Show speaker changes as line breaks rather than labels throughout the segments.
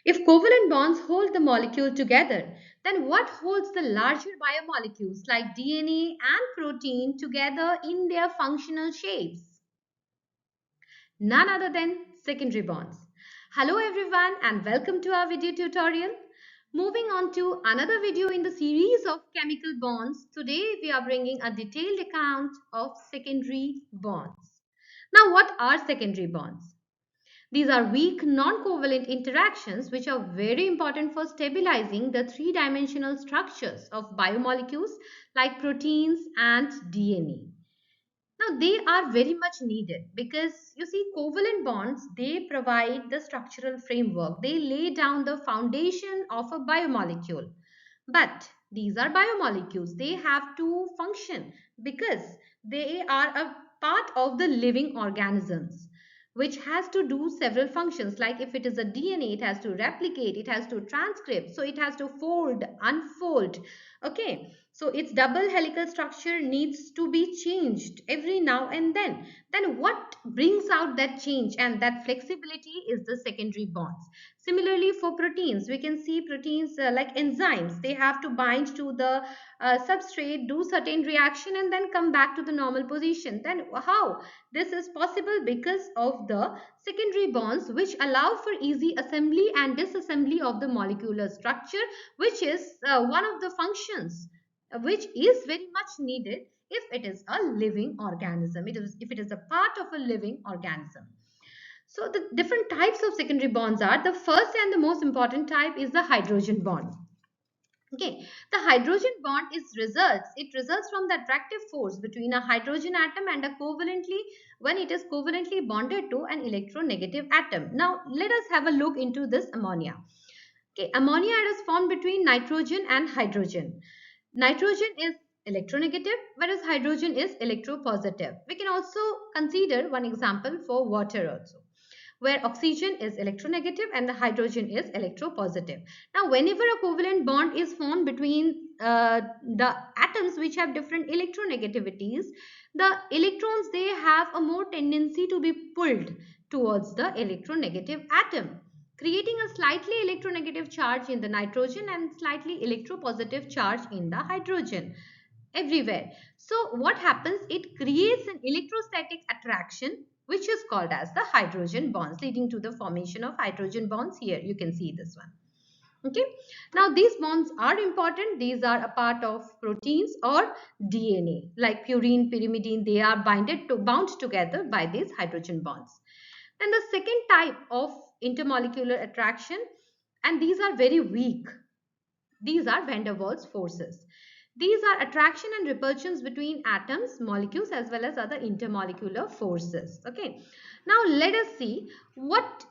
If covalent bonds hold the molecule together, then what holds the larger biomolecules like DNA and protein together in their functional shapes? None other than secondary bonds. Hello everyone and welcome to our video tutorial. Moving on to another video in the series of chemical bonds, today we are bringing a detailed account of secondary bonds. Now what are secondary bonds? These are weak non-covalent interactions which are very important for stabilizing the three-dimensional structures of biomolecules like proteins and DNA. Now, they are very much needed because you see, covalent bonds they provide the structural framework, they lay down the foundation of a biomolecule. But these are biomolecules, they have to function because they are a part of the living organisms which has to do several functions. Like if it is a DNA, it has to replicate, it has to transcript, so it has to fold, unfold. Okay, so its double helical structure needs to be changed every now and then. Then what brings out that change and that flexibility is the secondary bonds. Similarly, for proteins, we can see proteins like enzymes, they have to bind to the substrate, do certain reaction, and then come back to the normal position. Then how? This is possible because of the secondary bonds, which allow for easy assembly and disassembly of the molecular structure, which is one of the functions which is very much needed if it is a living organism. If it is a part of a living organism. So the different types of secondary bonds are, the first and the most important type is the hydrogen bond. Okay, the hydrogen bond it results from the attractive force between a hydrogen atom and a covalently when it is covalently bonded to an electronegative atom. Now let us have a look into this ammonia. Okay, ammonia is formed between nitrogen and hydrogen. Nitrogen is electronegative, whereas hydrogen is electropositive. We can also consider one example for water also, where oxygen is electronegative and the hydrogen is electropositive. Now, whenever a covalent bond is formed between the atoms which have different electronegativities, the electrons they have a more tendency to be pulled towards the electronegative atom, creating a slightly electronegative charge in the nitrogen and slightly electropositive charge in the hydrogen everywhere. So what happens? It creates an electrostatic attraction which is called as the hydrogen bonds, leading to the formation of hydrogen bonds. Here you can see this one. Okay, now these bonds are important. These are a part of proteins or DNA like purine, pyrimidine. They are bound together by these hydrogen bonds. And the second type of intermolecular attraction, and these are very weak, these are van der Waals forces. These are attraction and repulsions between atoms, molecules, as well as other intermolecular forces. Okay. Now let us see what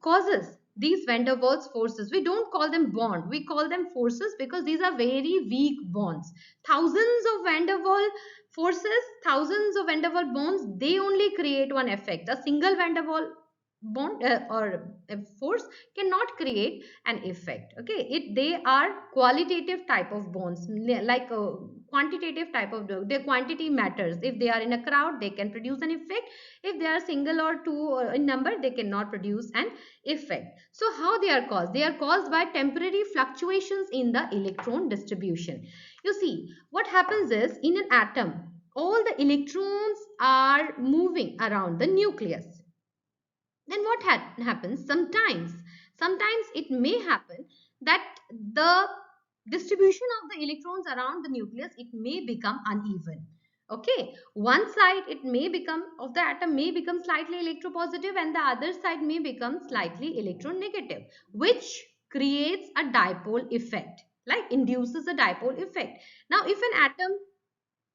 causes these van der Waals forces. We don't call them bond, we call them forces because these are very weak bonds. Thousands of van der Waal forces, thousands of van der Waal bonds, they only create one effect. A single van der Waal bond or a force cannot create an effect. Okay, they are qualitative type of bonds, like a quantitative type of, their quantity matters. If they are in a crowd, they can produce an effect. If they are single or two in number, they cannot produce an effect. So how they are caused? They are caused by temporary fluctuations in the electron distribution. You see, what happens is, in an atom, all the electrons are moving around the nucleus. Then what happens? Sometimes it may happen that the distribution of the electrons around the nucleus, it may become uneven. Okay, one side it may become of the atom may become slightly electropositive and the other side may become slightly electronegative, which creates a dipole effect, like induces a dipole effect. Now if an atom,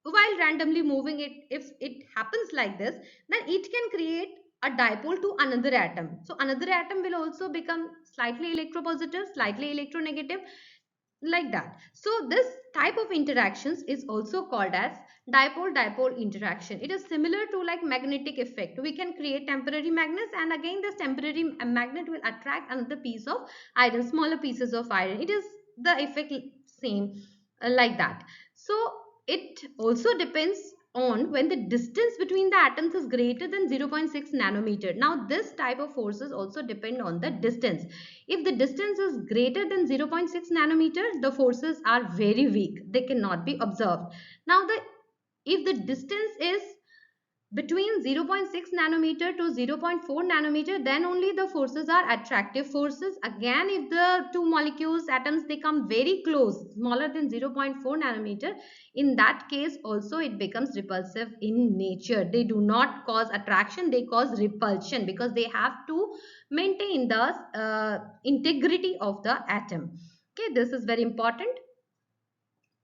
while randomly moving, it if it happens like this, then it can create a dipole to another atom. So another atom will also become slightly electropositive, slightly electronegative, like that. So this type of interactions is also called as dipole dipole interaction. It is similar to like magnetic effect. We can create temporary magnets, and again this temporary magnet will attract another piece of iron, smaller pieces of iron. It is the effect same, like that. So it also depends on when the distance between the atoms is greater than 0.6 nanometer. Now this type of forces also depend on the distance. If the distance is greater than 0.6 nanometer, the forces are very weak, they cannot be observed. Now the if the distance is between 0.6 nanometer to 0.4 nanometer, then only the forces are attractive forces. Again, if the two molecules atoms they come very close, smaller than 0.4 nanometer, in that case also it becomes repulsive in nature. They do not cause attraction, they cause repulsion, because they have to maintain the integrity of the atom. Okay, this is very important.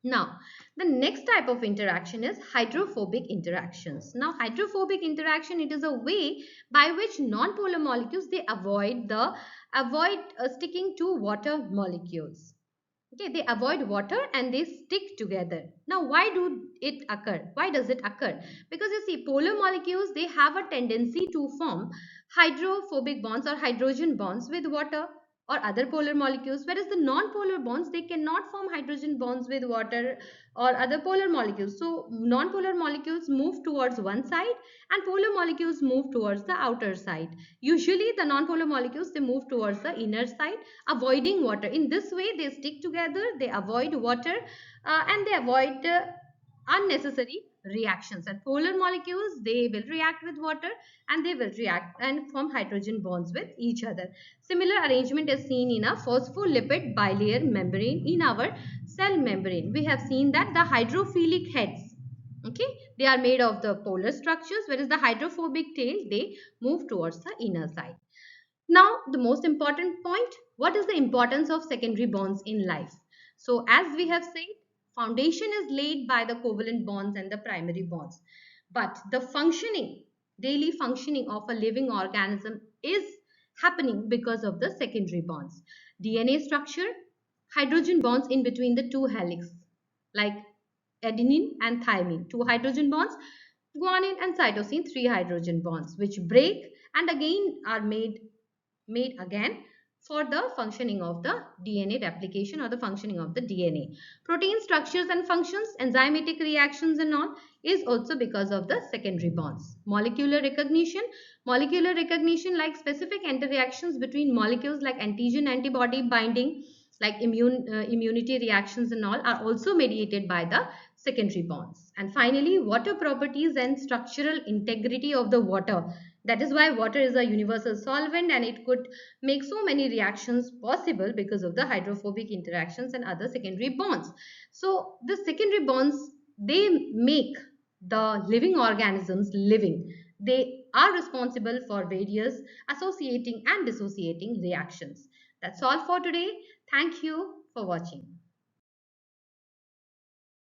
Now, the next type of interaction is hydrophobic interactions. Now, hydrophobic interaction, it is a way by which non-polar molecules they avoid sticking to water molecules. Okay, they avoid water and they stick together. Now, why do it occur? Why does it occur? Because you see, polar molecules they have a tendency to form hydrophobic bonds or hydrogen bonds with water or other polar molecules, whereas the non-polar bonds they cannot form hydrogen bonds with water or other polar molecules. So non-polar molecules move towards one side and polar molecules move towards the outer side. Usually the non-polar molecules they move towards the inner side, avoiding water. In this way they stick together, they avoid water, and they avoid unnecessary reactions. And polar molecules they will react with water and they will react and form hydrogen bonds with each other. Similar arrangement is seen in a phospholipid bilayer membrane in our cell membrane. We have seen that the hydrophilic heads, okay, they are made of the polar structures, whereas the hydrophobic tail they move towards the inner side. Now, the most important point, what is the importance of secondary bonds in life? So, as we have said, foundation is laid by the covalent bonds and the primary bonds. But the functioning, daily functioning of a living organism is happening because of the secondary bonds. DNA structure, hydrogen bonds in between the two helix, like adenine and thymine, two hydrogen bonds, guanine and cytosine, three hydrogen bonds, which break and again are made again for the functioning of the DNA replication or the functioning of the DNA. Protein structures and functions, enzymatic reactions and all is also because of the secondary bonds. Molecular recognition like specific interactions between molecules like antigen antibody binding, like immunity reactions and all are also mediated by the secondary bonds. And finally, water properties and structural integrity of the water. That is why water is a universal solvent and it could make so many reactions possible because of the hydrophobic interactions and other secondary bonds. So the secondary bonds, they make the living organisms living. They are responsible for various associating and dissociating reactions. That's all for today. Thank you for watching.